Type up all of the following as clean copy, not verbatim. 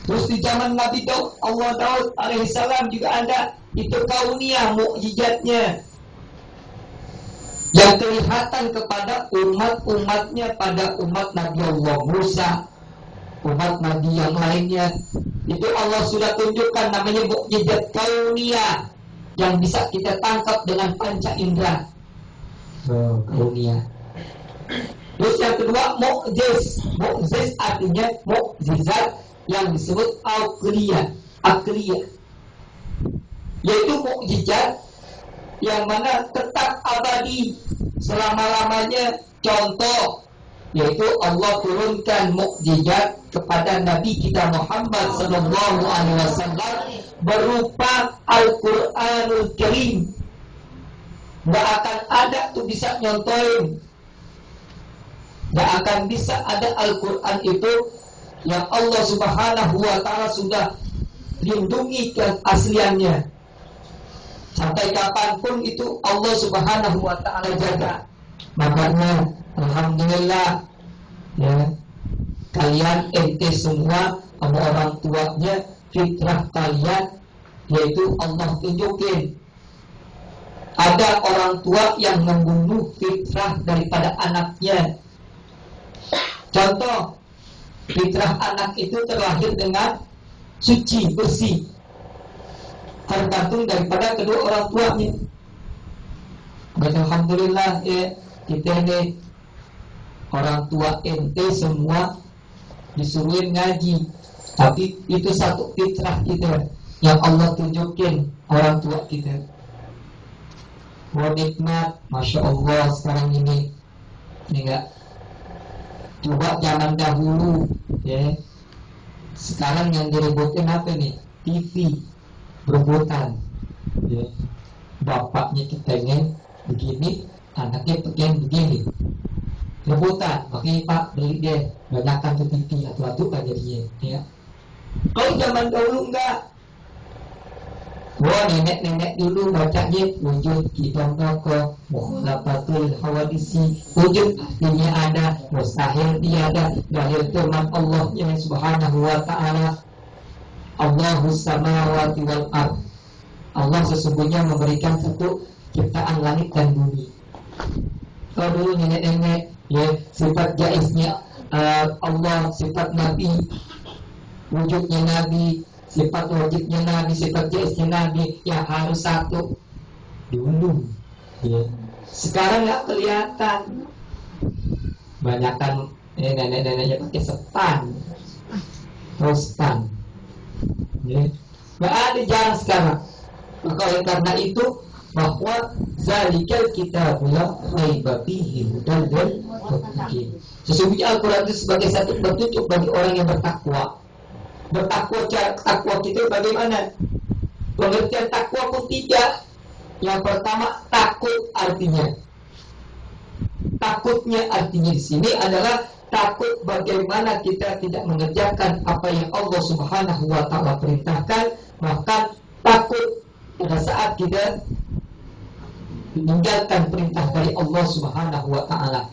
Terus di zaman Nabi Daud, Allah Daud alaihissalam juga ada itu kauniyah mukjizatnya yang kelihatan kepada umat-umatnya pada umat Nabi Allah Musa, umat Nabi yang lainnya. Itu Allah sudah tunjukkan namanya mukjizat kauniyah yang bisa kita tangkap dengan panca indera. Kauniyah. Terus yang kedua mukjiz. Mukjiz artinya mukjizat yang disebut akliyah. Yaitu mukjizat yang mana tetap abadi selama-lamanya. Contoh yaitu Allah turunkan mukjizat kepada Nabi kita Muhammad sallallahu alaihi wasallam berupa Al-Qur'anul Karim. Nggak akan ada tuh bisa nyontoin. Nggak akan bisa ada Al-Quran itu yang Allah Subhanahu wa ta'ala sudah lindungi keasliannya. Sampai kapanpun itu Allah Subhanahu wa ta'ala jaga. Makanya alhamdulillah ya, kalian ente semua sama orang tuanya fitrah kalian yaitu Allah tunjukin. Ada orang tua yang membunuh fitrah daripada anaknya. Contoh, fitrah anak itu terlahir dengan suci, bersih, tergantung daripada kedua orang tuanya. Alhamdulillah ya, kita ini orang tua ente semua disuruhin ngaji, tapi itu satu fitrah kita yang Allah tunjukin orang tua kita. Wah nikmat, masya Allah sekarang ini enggak. Coba zaman dahulu ya. Sekarang yang direbutin apa nih? TV berebutan ya. Bapaknya kepengen begini, anaknya pengen begini, rebutan. Makanya Pak beli deh banyakkan tuh TV atau kan jadinya ya. Kalau zaman dahulu enggak. Wah nenek-nenek dulu bacanya wujud kitab toko mukhalafatul hawadisi. Wujud artinya ada, mustahil tiada, dalil firman Allah yang subhanahu wa ta'ala Allahus samawati wal ard. Allah sesungguhnya memberikan satu ciptaan langit dan bumi. Kalau dulu nenek-nenek ya, sifat jaiznya Allah, sifat Nabi, wujudnya Nabi, sifat wajibnya Nabi, sifat jaiznya Nabi, ya harus satu dulu ya. Sekarang nggak kelihatan, banyakan nenek-neneknya pakai sepan, rostan ya. Nggak ada, jarang sekarang. Maka oleh karena itu bahwa zalikal kitabullah raiba fihi hudal lil muttaqin. Sesungguhnya Al-Quran itu sebagai satu petunjuk bagi orang yang bertakwa. Bertakwa, takwa kita bagaimana? Pengertian takwa pun tidak. Yang pertama takut artinya. Takutnya artinya di sini adalah takut bagaimana kita tidak mengerjakan apa yang Allah Subhanahu wa ta'ala perintahkan. Bahkan takut pada saat kita meninggalkan perintah dari Allah Subhanahu wa ta'ala.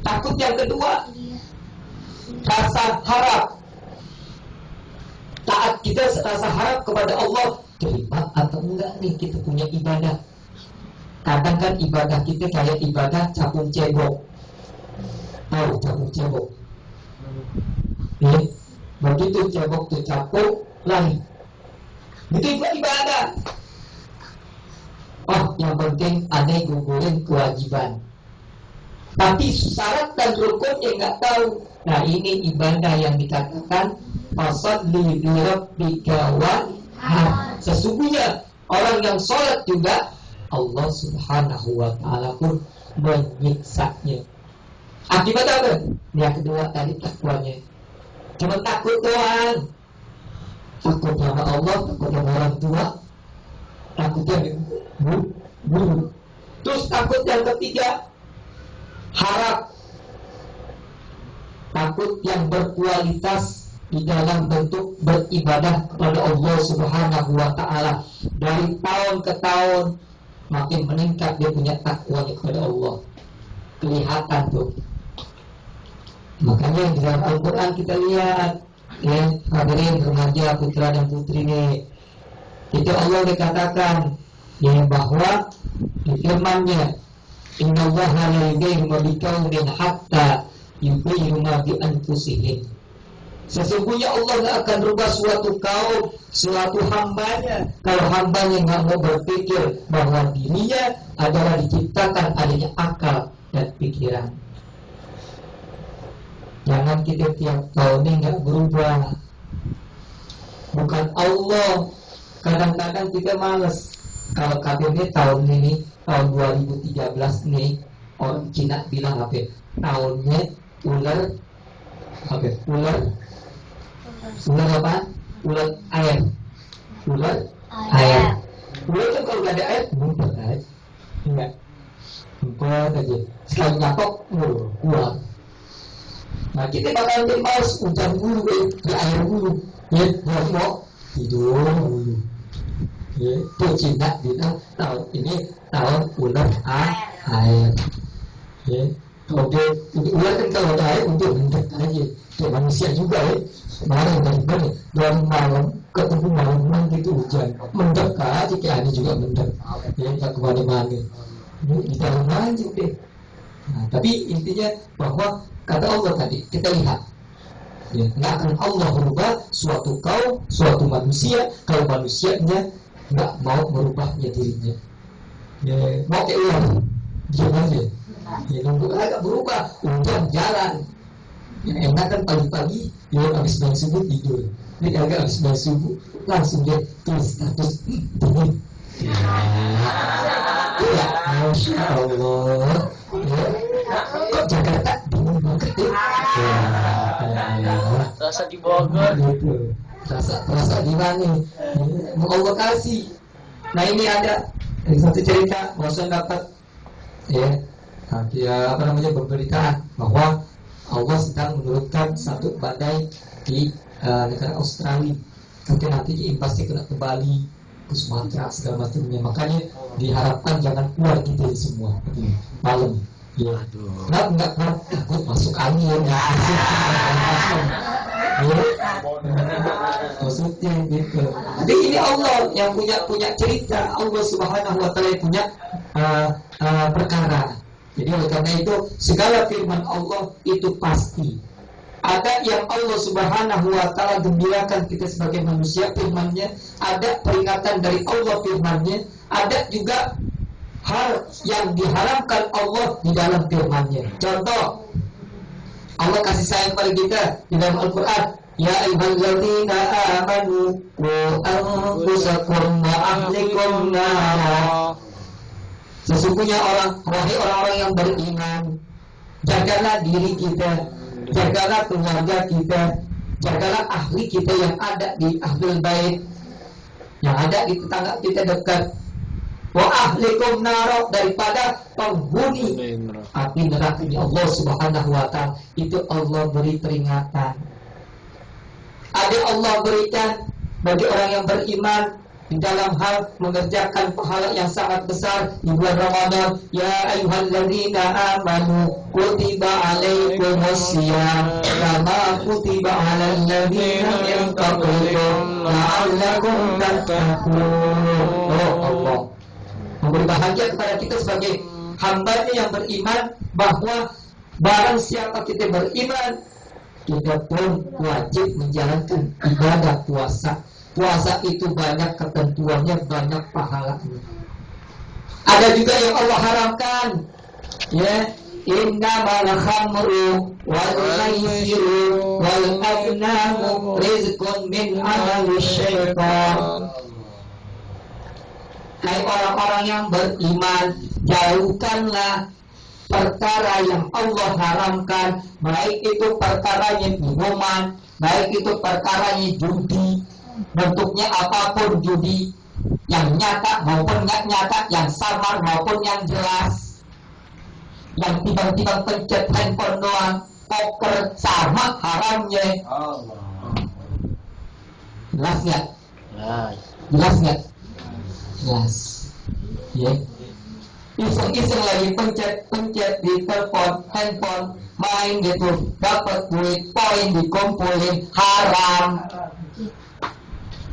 Takut yang kedua, rasa harap. Taat kita rasa harap kepada Allah, terima atau enggak nih kita punya ibadah. Kadang kan ibadah kita kayak ibadah capung cebok. Tahu capung cebok? Begitu cebok tuh capung lari. Itu ibadah. Oh, yang penting aneh gugulin kewajiban. Tapi syarat dan rukunnya nggak tahu. Nah ini ibadah yang dikatakan fasalli li rabbika wanhar. Sesungguhnya orang yang sholat juga Allah Subhanahu wa ta'ala pun menyiksanya. Akibat apa? Yang kedua tadi takwanya. Cuma takut doang. Takut sama Allah, takut sama orang tua, takutnya guru. Terus takut yang ketiga, harap. Takut yang berkualitas di dalam bentuk beribadah kepada Allah Subhanahu wa ta'ala. Dari tahun ke tahun makin meningkat dia punya takwanya kepada Allah. Kelihatan tuh. Makanya di dalam Al-Quran kita lihat Ya, hadirin remaja putra dan putri nih. Itu Allah dikatakan ya bahwa di firman-Nya innallaha la yughayyiru ma biqaumin hatta yughayyiru ma bi anfusihim. Sesungguhnya Allah tidak akan rubah suatu kaum, suatu hambanya, kalau hambanya nggak mau berpikir bahwa dirinya adalah diciptakan adanya akal dan pikiran. Jangan kita tiap tahun ini nggak berubah. Bukan Allah. Kadang-kadang kita males. Kalau KBB tahun ini, tahun 2013 nih, orang Cina bilang apa? Tahunnya ular apa? Ular apa? Ular air. Ular air. Ular kan kalau nggak ada air, ngumpet aja. Enggak. Ngumpet aja. Sekali nyatok, keluar. Nah kita bakal jadi males hujan dulu, di air dulu. Ya, mau tidur dulu. Ya, itu Cina bilang tahun ini tahun ular air. Ya, kalau dia ular kan kalau ada air udah mendekat aja. Kayak manusia juga ya. Kemarin dari malam ketemu malam gitu hujan, mendekat aja kayak ini juga mendekat. Ya, nggak kemana-mana. Ini kita aja deh. Nah, tapi intinya bahwa kata Allah tadi kita lihat, ya, nggak akan Allah merubah suatu kaum, suatu manusia kalau manusianya nggak mau merubahnya dirinya. Ya, mau kayak ular, diam aja. Ya, nunggu agak berubah, hujan jalan. Ya, enak kan pagi-pagi, ya habis bangun subuh tidur. Ini agak habis bangun subuh langsung dia tulis status dingin. Ya, masya Allah. Ya, kok Jakarta dingin banget ya? Rasa di Bogor gitu. Rasa di mana? Mau Allah kasih. Nah ini ada satu cerita, Bosan dapat ya, apa namanya pemberitaan bahwa Allah sedang menurunkan satu badai di negara Australia. Mungkin nanti diimbasnya kena ke Bali, ke Sumatera segala macamnya. Makanya diharapkan jangan keluar kita semua malam. Ya, nggak takut masuk angin. Maksudnya gitu. Jadi ini Allah yang punya cerita. Allah Subhanahu Wa Taala yang punya perkara. Jadi oleh karena itu segala firman Allah itu pasti. Ada yang Allah Subhanahu Wa Taala gembirakan kita sebagai manusia firman-Nya. Ada peringatan dari Allah firman-Nya. Ada juga hal yang diharamkan Allah di dalam firman-Nya. Contoh, Allah kasih sayang kepada kita di dalam Al-Quran. Ya ayyuhalladzina amanu qu anfusakum wa ahlikum nara. Sesungguhnya wahai orang-orang yang beriman, jagalah diri kita, jagalah keluarga kita, jagalah ahli kita yang ada di ahlul bait, yang ada di tetangga kita dekat. Wa ahlikum nara, daripada penghuni api neraka Allah Subhanahu Wa Taala. Itu Allah beri peringatan. Ada Allah berikan bagi orang yang beriman di dalam hal mengerjakan pahala yang sangat besar di bulan Ramadan. Ya ayyuhalladzina amanu kutiba alaikumusiyam kama kutiba alal ladzina min qablikum la'allakum tattaqun. Oh Allah memberi bahagia kepada kita sebagai hamba-Nya yang beriman bahwa barang siapa kita beriman, kita pun wajib menjalankan ibadah puasa. Puasa itu banyak ketentuannya, banyak pahalanya. Ada juga yang Allah haramkan, ya, innamal khamru wal maisiru wal afnamu rizqun min amali syaitan. Hai orang-orang yang beriman, jauhkanlah perkara yang Allah haramkan, baik itu perkaranya minuman, baik itu perkaranya judi, bentuknya apapun judi, yang nyata maupun nggak nyata, yang samar maupun yang jelas, yang tiba-tiba pencet handphone doang, poker sama haramnya. Jelas nggak? Jelas nggak? Jelas. Ya. Iseng-iseng lagi pencet di telepon handphone, main gitu, dapat duit, poin dikumpulin, haram.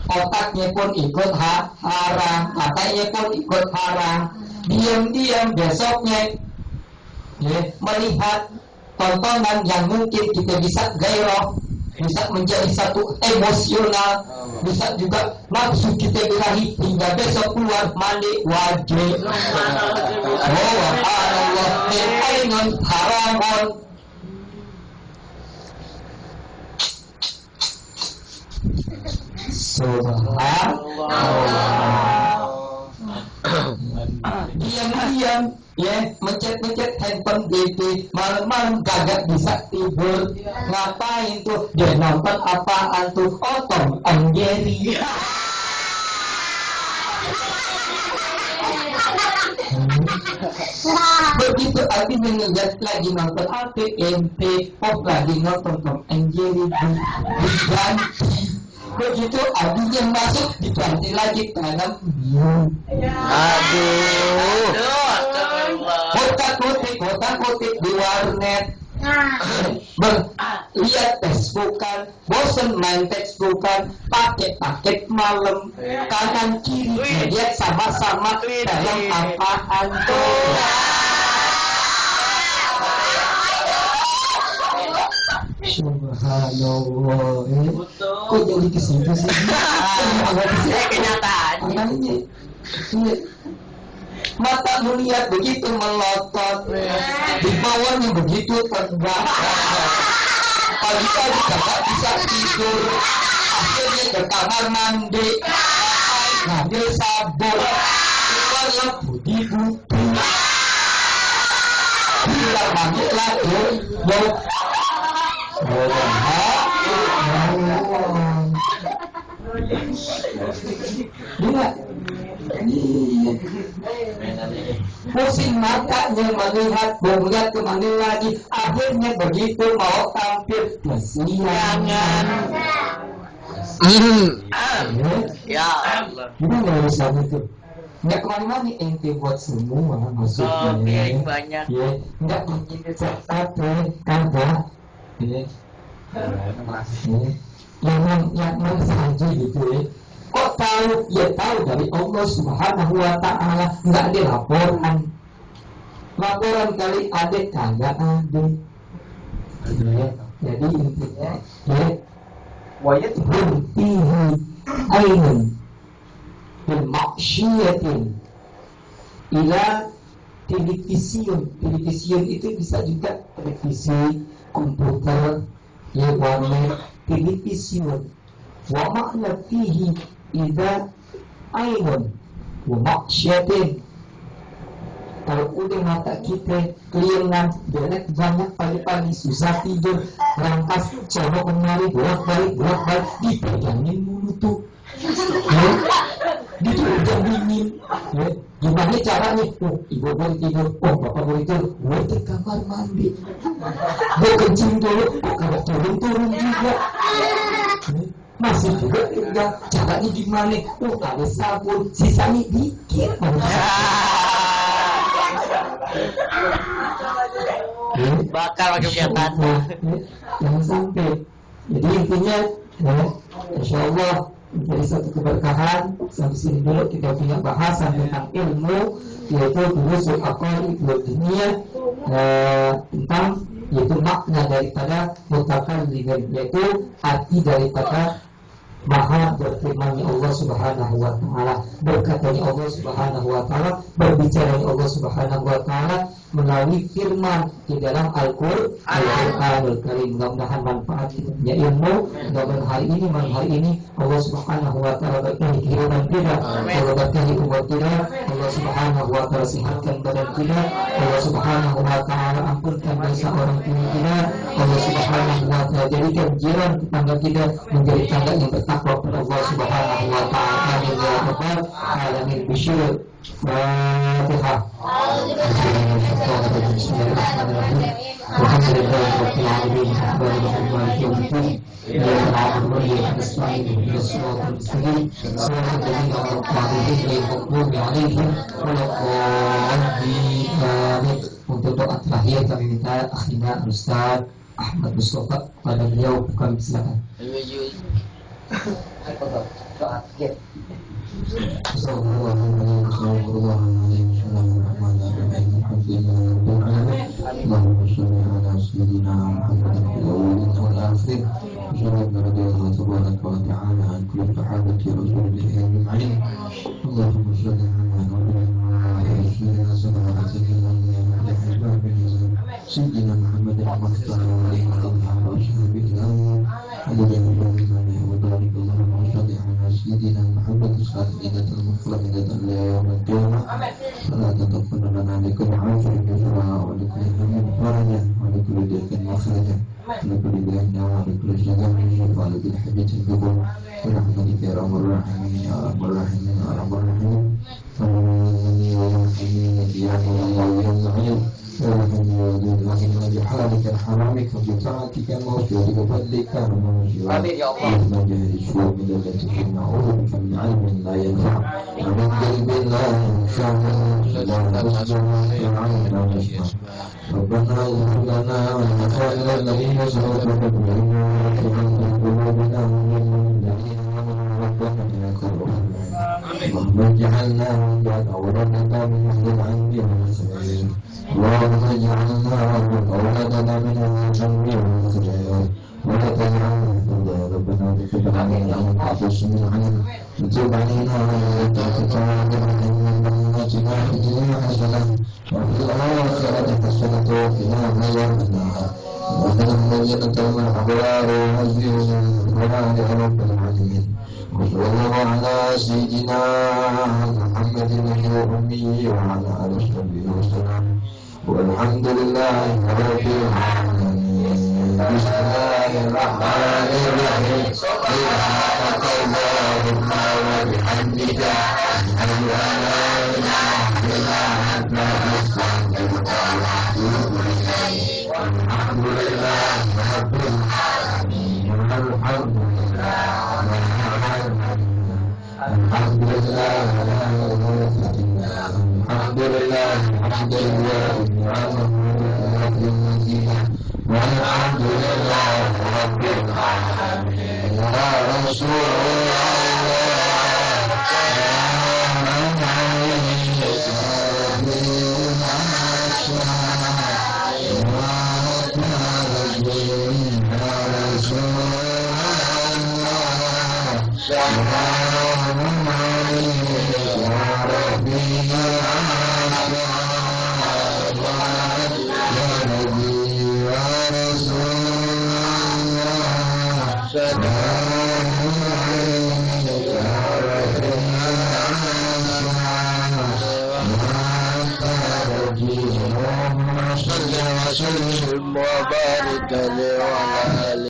Otaknya pun ikut haram, matanya pun ikut haram. Diam-diam besoknya melihat tontonan yang mungkin kita bisa gairah, bisa menjadi satu emosional, bisa juga nafsu kita birahi hingga besok keluar mandi wajib. Allah min ainun haramun. Diam-diam mencet handphone BB, malam-malam kagak bisa tidur. Ngapain tuh? Dia nonton apaan tuh? Oh, Tom and Jerry. Begitu artinya ngeliat lagi nonton APMP, lagi nonton Tom and Jerry diganti. Begitu artinya masuk diganti lagi tanam. Aduh. Kotak-kotik di warnet. Lihat Facebookan, bosen main Facebookan, paket malam, kanan kiri lihat sama-sama dalam apaan tuh. Subhanallah. Kok jadi kesitu sih? Kenyataannya. Mata melihat begitu melotot, di bawahnya begitu tegak. Pagi-pagi kakak bisa tidur, akhirnya ke kamar mandi, ngambil sabun, keluarlah putih-putih. Bilang mandi lagi, pusing matanya melihat kemana lagi, akhirnya begitu mau tampil kesiangan. Ya Allah. Ini nggak usah itu, nggak kemana-mana ente buat semua maksudnya. Oke, banyak. Ya, nggak mungkin apa kagak. Yang saja gitu ya. Kok tahu? Ya tahu dari Allah Subhanahu wa Ta'ala. Nggak ada laporan kali ada kagak ada. Jadi intinya wayat berhentihi ainun bil maksyiatin ila televisiun itu bisa juga televisi, komputer, warnet, televisiun. Wa makna fihi idza ainun wa maksyiatin. Kalau udah mata kita keliengan, berak banyak pagi-pagi susah tidur, rangkas coba kemari bolak-balik dipegangin mulu tuh. Gitu udah dingin. Gimana caranya? Ibu boleh tidur, bapak boleh tidur, gue ke kamar mandi. Gue kencing dulu, kalau turun juga. Masih juga tinggal, caranya gimana? Ada sabun, sisanya dikit. Bakar pakai kegiatan. Jangan sampai. Jadi intinya, insya Allah menjadi satu keberkahan. Sampai sini dulu kita punya bahasan tentang ilmu, yaitu durusul aqaid wal diniyah, tentang yaitu makna daripada mutakallim, yaitu arti daripada maha berfirmannya Allah Subhanahu wa Ta'ala, berkatanya Allah Subhanahu wa Ta'ala, berbicaranya Allah Subhanahu wa Ta'ala melalui firman di dalam Al-Qur'anul Karim. Mudah-mudahan manfaat kita punya ilmu. Mudah-mudahan malam hari ini Allah Subhanahu wa Ta'ala berkahi kehidupan kita, Allah berkahi kubur kita, Allah Subhanahu wa Ta'ala sihatkan badan kita, Allah Subhanahu wa Ta'ala ampunkan dosa orang tua kita, Allah Subhanahu wa Ta'ala jadikan jiran tetangga kita menjadi tangga yang bertakwa kepada Allah Subhanahu wa Ta'ala. Amin ya rabbal alamin. Bisyur Fatihah. Bismillahirrahmanirrahim. Alhamdulillah rabbil alamin arrahmanir rahim maliki yaumiddin iyyaka na'budu wa iyyaka nasta'in ihdinas siratal mustaqim siratal ladzina an'amta 'alaihim ghairil maghdubi 'alaihim waladdallin amin. Untuk doa terakhir kami minta akhina Ustaz Ahmad Mustafa pada beliau, kami silakan. Doa terakhir. اللهم صل على سيدنا محمد في الأولين والآخرين وجعلنا رضي الله تبارك وتعالى عن كل صحابة رسول الله أجمعين. اللهم صل على سيدنا محمد المختار عليه وعلى أصحابه الأولين وبارك اللهم صل على سيدنا محمد الخاتمة المخلدة ليوم القيامة فلا تتقن لنا لكل عافية جزاء ولكل هم فرجا ولكل ضيق مخرجا ولكل بين ولكل شجاع ولكل حجة القبور برحمتك يا رب الراحمين يا رب الراحمين يا رب الراحمين يا الله يا معين يا رحمن يا ودود رحمنا بحالك حرامك وبطاعتك الموت وبفضلك Amin ya Allah. ومجه الشوق التي نعوذ بك من علم لا ينفع ومن قلب لا ينفع لا تصدق عنا نسمع ربنا اغفر لنا ولإخواننا الذين سبقونا بالإيمان ولا قلوبنا من الذين آمنوا ربنا إنك رؤوف اللهم اجعلنا من بعد أولادنا من أهل العلم والخير اللهم اجعلنا من أولادنا من أهل العلم والخير ولا تجعلنا يا ربنا بكل علينا وتعطشنا عنه وتوب علينا وانت تتوب علينا واتنا في الدنيا حسنه وفي الاخره حسنه وقنا عذاب النار وادخلنا الجنه مع الابرار وعزيز يا رب العالمين وصلى الله على سيدنا محمد الامي وعلى اله وصحبه وسلم والحمد لله رب العالمين. بسم الله الرحمن الرحيم. سبحانك اللهم وبحمدك أشهد أن لا إله إلا أنت أستغفرك وأتوب إليك. والحمد لله رب العالمين. الحمد لله الحمد لله على نعمتنا. الحمد لله الحمد لله والحمد لله رب العالمين. يا رسول وسلم وبارك عليه وعلى آله